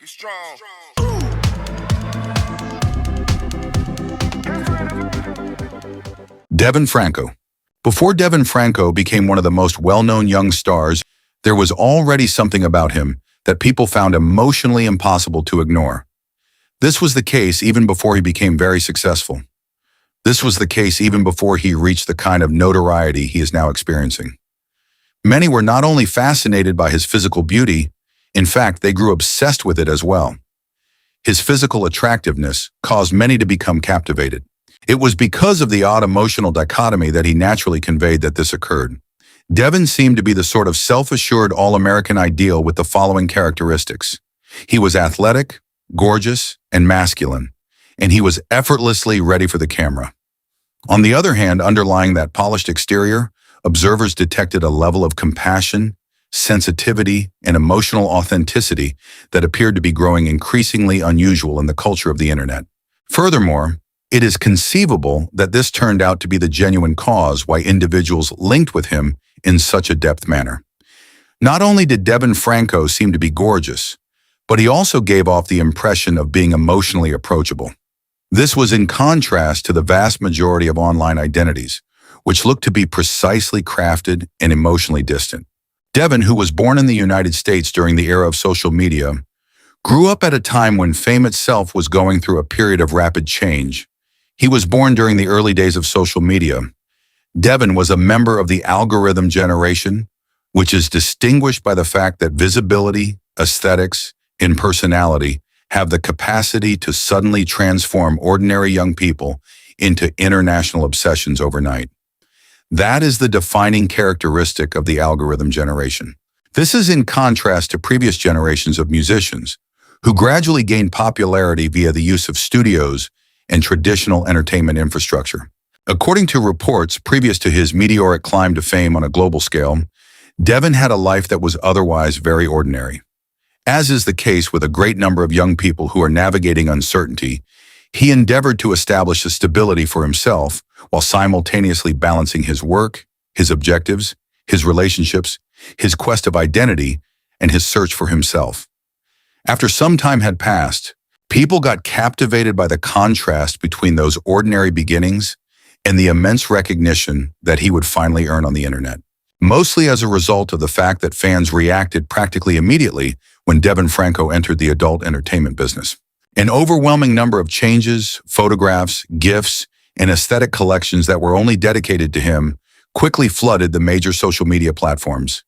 Get strong. Devin Franco. Before Devin Franco became one of the most well-known young stars, there was already something about him that people found emotionally impossible to ignore. This was the case even before he became very successful. This was the case even before he reached the kind of notoriety he is now experiencing. Many were not only fascinated by his physical beauty, in fact, they grew obsessed with it as well. His physical attractiveness caused many to become captivated. It was because of the odd emotional dichotomy that he naturally conveyed that this occurred. Devin seemed to be the sort of self-assured all-American ideal with the following characteristics. He was athletic, gorgeous, and masculine, and he was effortlessly ready for the camera. On the other hand, underlying that polished exterior, observers detected a level of compassion, sensitivity, and emotional authenticity that appeared to be growing increasingly unusual in the culture of the internet. Furthermore, it is conceivable that this turned out to be the genuine cause why individuals linked with him in such a depth manner. Not only did Devin Franco seem to be gorgeous, but he also gave off the impression of being emotionally approachable. This was in contrast to the vast majority of online identities, which looked to be precisely crafted and emotionally distant. Devin, who was born in the United States during the era of social media, grew up at a time when fame itself was going through a period of rapid change. He was born during the early days of social media. Devin was a member of the algorithm generation, which is distinguished by the fact that visibility, aesthetics, and personality have the capacity to suddenly transform ordinary young people into international obsessions overnight. That is the defining characteristic of the algorithm generation. This is in contrast to previous generations of musicians, who gradually gained popularity via the use of studios and traditional entertainment infrastructure. According to reports previous to his meteoric climb to fame on a global scale, Devin had a life that was otherwise very ordinary. As is the case with a great number of young people who are navigating uncertainty, he endeavored to establish a stability for himself while simultaneously balancing his work, his objectives, his relationships, his quest of identity, and his search for himself. After some time had passed, people got captivated by the contrast between those ordinary beginnings and the immense recognition that he would finally earn on the internet, mostly as a result of the fact that fans reacted practically immediately when Devin Franco entered the adult entertainment business. An overwhelming number of changes, photographs, GIFs, and aesthetic collections that were only dedicated to him quickly flooded the major social media platforms.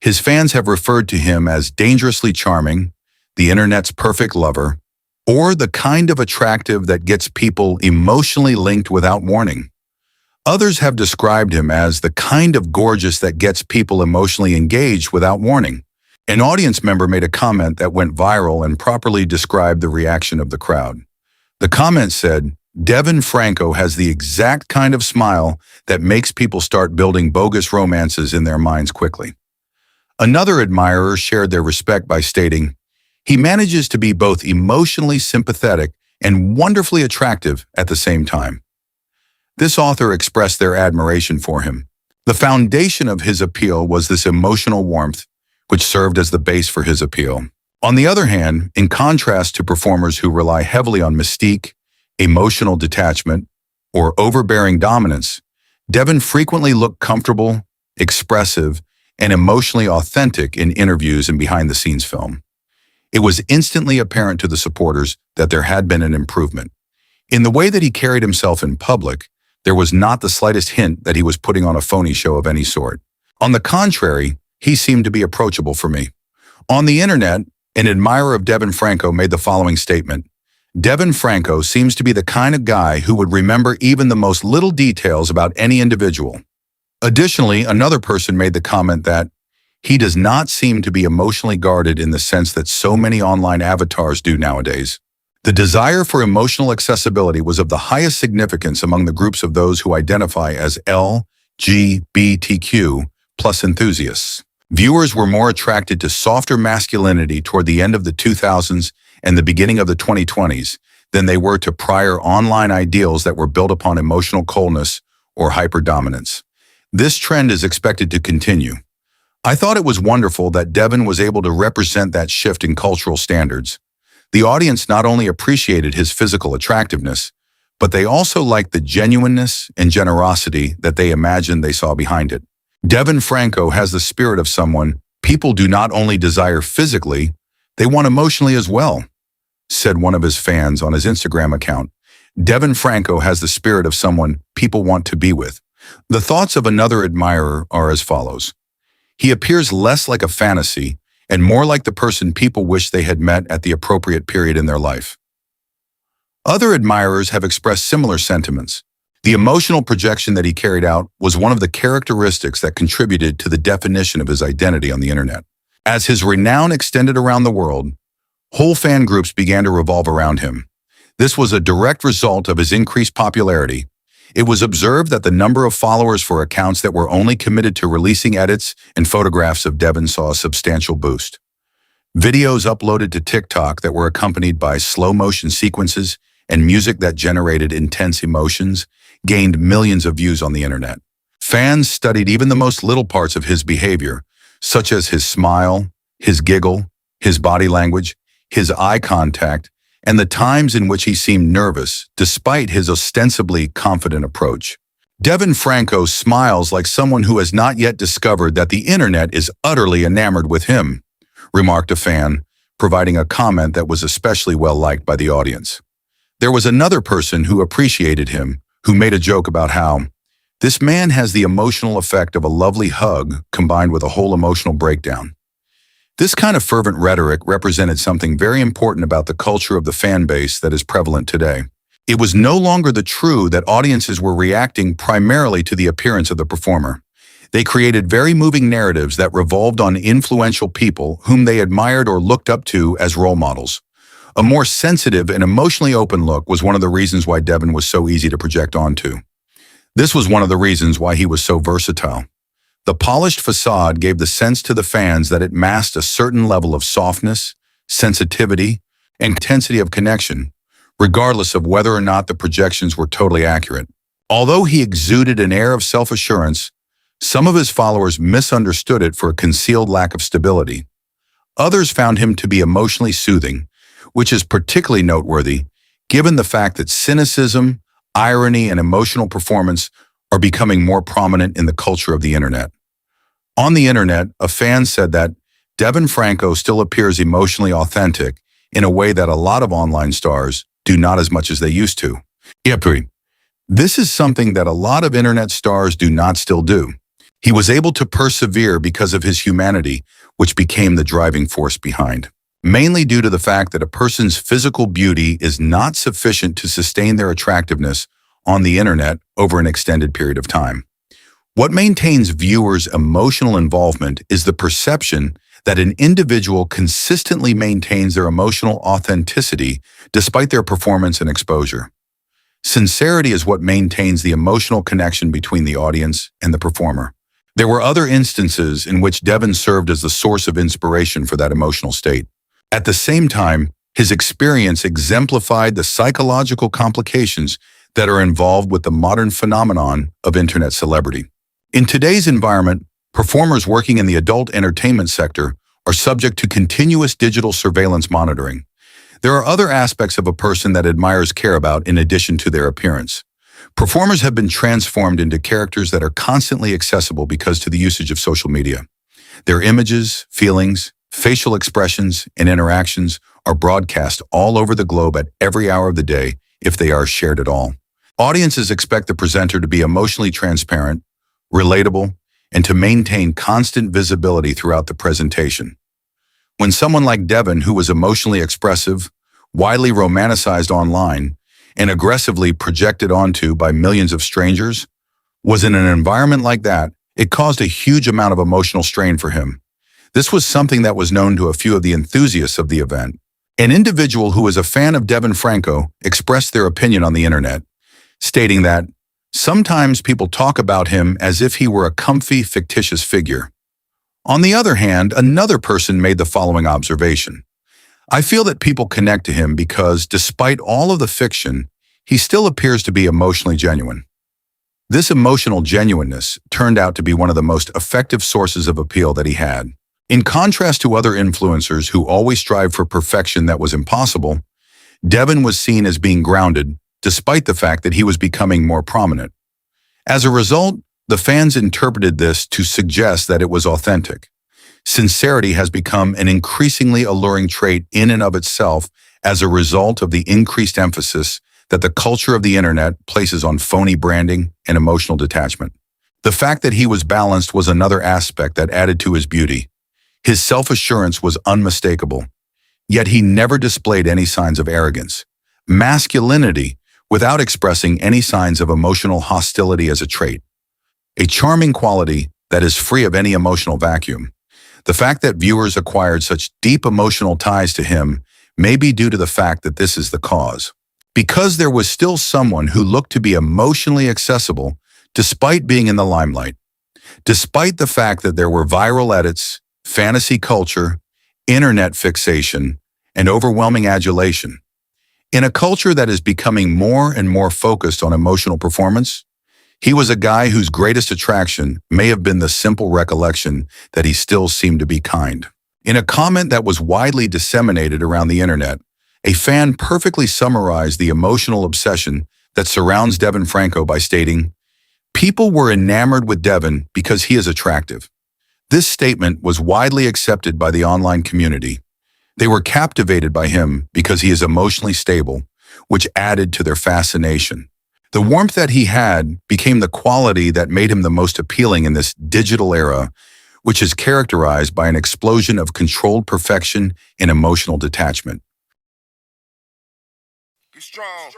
His fans have referred to him as dangerously charming, the internet's perfect lover, or the kind of attractive that gets people emotionally linked without warning. Others have described him as the kind of gorgeous that gets people emotionally engaged without warning. An audience member made a comment that went viral and properly described the reaction of the crowd. The comment said, "Devin Franco has the exact kind of smile that makes people start building bogus romances in their minds quickly." Another admirer shared their respect by stating, "He manages to be both emotionally sympathetic and wonderfully attractive at the same time." This author expressed their admiration for him. The foundation of his appeal was this emotional warmth, which served as the base for his appeal. On the other hand, in contrast to performers who rely heavily on mystique, emotional detachment, or overbearing dominance, Devin frequently looked comfortable, expressive, and emotionally authentic in interviews and behind-the-scenes film. It was instantly apparent to the supporters that there had been an improvement. In the way that he carried himself in public, there was not the slightest hint that he was putting on a phony show of any sort. On the contrary, he seemed to be approachable for me. On the internet, an admirer of Devin Franco made the following statement: "Devin Franco seems to be the kind of guy who would remember even the most little details about any individual." Additionally, another person made the comment that he does not seem to be emotionally guarded in the sense that so many online avatars do nowadays. The desire for emotional accessibility was of the highest significance among the groups of those who identify as LGBTQ+ enthusiasts. Viewers were more attracted to softer masculinity toward the end of the 2000s and the beginning of the 2020s than they were to prior online ideals that were built upon emotional coldness or hyperdominance. This trend is expected to continue. I thought it was wonderful that Devin was able to represent that shift in cultural standards. The audience not only appreciated his physical attractiveness, but they also liked the genuineness and generosity that they imagined they saw behind it. Devin Franco has the spirit of someone people do not only desire physically, they want emotionally as well, said one of his fans on his Instagram account. Devin Franco has the spirit of someone people want to be with. The thoughts of another admirer are as follows. He appears less like a fantasy and more like the person people wish they had met at the appropriate period in their life. Other admirers have expressed similar sentiments. The emotional projection that he carried out was one of the characteristics that contributed to the definition of his identity on the internet. As his renown extended around the world, whole fan groups began to revolve around him. This was a direct result of his increased popularity. It was observed that the number of followers for accounts that were only committed to releasing edits and photographs of Devin saw a substantial boost. Videos uploaded to TikTok that were accompanied by slow-motion sequences and music that generated intense emotions gained millions of views on the internet. Fans studied even the most little parts of his behavior, such as his smile, his giggle, his body language, his eye contact, and the times in which he seemed nervous, despite his ostensibly confident approach. Devin Franco smiles like someone who has not yet discovered that the internet is utterly enamored with him, remarked a fan, providing a comment that was especially well liked by the audience. There was another person who appreciated him, who made a joke about how this man has the emotional effect of a lovely hug combined with a whole emotional breakdown. This kind of fervent rhetoric represented something very important about the culture of the fan base that is prevalent today. It was no longer the true that audiences were reacting primarily to the appearance of the performer. They created very moving narratives that revolved on influential people whom they admired or looked up to as role models. A more sensitive and emotionally open look was one of the reasons why Devin was so easy to project onto. This was one of the reasons why he was so versatile. The polished facade gave the sense to the fans that it masked a certain level of softness, sensitivity, and intensity of connection, regardless of whether or not the projections were totally accurate. Although he exuded an air of self-assurance, some of his followers misunderstood it for a concealed lack of stability. Others found him to be emotionally soothing, which is particularly noteworthy given the fact that cynicism, irony, and emotional performance are becoming more prominent in the culture of the internet. On the internet, a fan said that Devin Franco still appears emotionally authentic in a way that a lot of online stars do not as much as they used to. This is something that a lot of internet stars do not still do. He was able to persevere because of his humanity, which became the driving force behind. Mainly due to the fact that a person's physical beauty is not sufficient to sustain their attractiveness on the internet over an extended period of time. What maintains viewers' emotional involvement is the perception that an individual consistently maintains their emotional authenticity despite their performance and exposure. Sincerity is what maintains the emotional connection between the audience and the performer. There were other instances in which Devin served as the source of inspiration for that emotional state. At the same time, his experience exemplified the psychological complications that are involved with the modern phenomenon of internet celebrity. In today's environment, performers working in the adult entertainment sector are subject to continuous digital surveillance monitoring. There are other aspects of a person that admirers care about in addition to their appearance. Performers have been transformed into characters that are constantly accessible because to the usage of social media. Their images, feelings, facial expressions, and interactions are broadcast all over the globe at every hour of the day if they are shared at all. Audiences expect the presenter to be emotionally transparent, relatable, and to maintain constant visibility throughout the presentation. When someone like Devin, who was emotionally expressive, widely romanticized online, and aggressively projected onto by millions of strangers, was in an environment like that, it caused a huge amount of emotional strain for him. This was something that was known to a few of the enthusiasts of the event. An individual who was a fan of Devin Franco expressed their opinion on the internet, stating that sometimes people talk about him as if he were a comfy, fictitious figure. On the other hand, another person made the following observation. I feel that people connect to him because, despite all of the fiction, he still appears to be emotionally genuine. This emotional genuineness turned out to be one of the most effective sources of appeal that he had. In contrast to other influencers who always strive for perfection that was impossible, Devin was seen as being grounded, despite the fact that he was becoming more prominent. As a result, the fans interpreted this to suggest that it was authentic. Sincerity has become an increasingly alluring trait in and of itself as a result of the increased emphasis that the culture of the internet places on phony branding and emotional detachment. The fact that he was balanced was another aspect that added to his beauty. His self-assurance was unmistakable, yet he never displayed any signs of arrogance. Masculinity, without expressing any signs of emotional hostility as a trait. A charming quality that is free of any emotional vacuum. The fact that viewers acquired such deep emotional ties to him may be due to the fact that this is the cause. Because there was still someone who looked to be emotionally accessible despite being in the limelight. Despite the fact that there were viral edits, fantasy culture, internet fixation, and overwhelming adulation. In a culture that is becoming more and more focused on emotional performance, he was a guy whose greatest attraction may have been the simple recollection that he still seemed to be kind. In a comment that was widely disseminated around the internet, a fan perfectly summarized the emotional obsession that surrounds Devin Franco by stating, "People were enamored with Devin because he is attractive." This statement was widely accepted by the online community. They were captivated by him because he is emotionally stable, which added to their fascination. The warmth that he had became the quality that made him the most appealing in this digital era, which is characterized by an explosion of controlled perfection and emotional detachment. Be strong.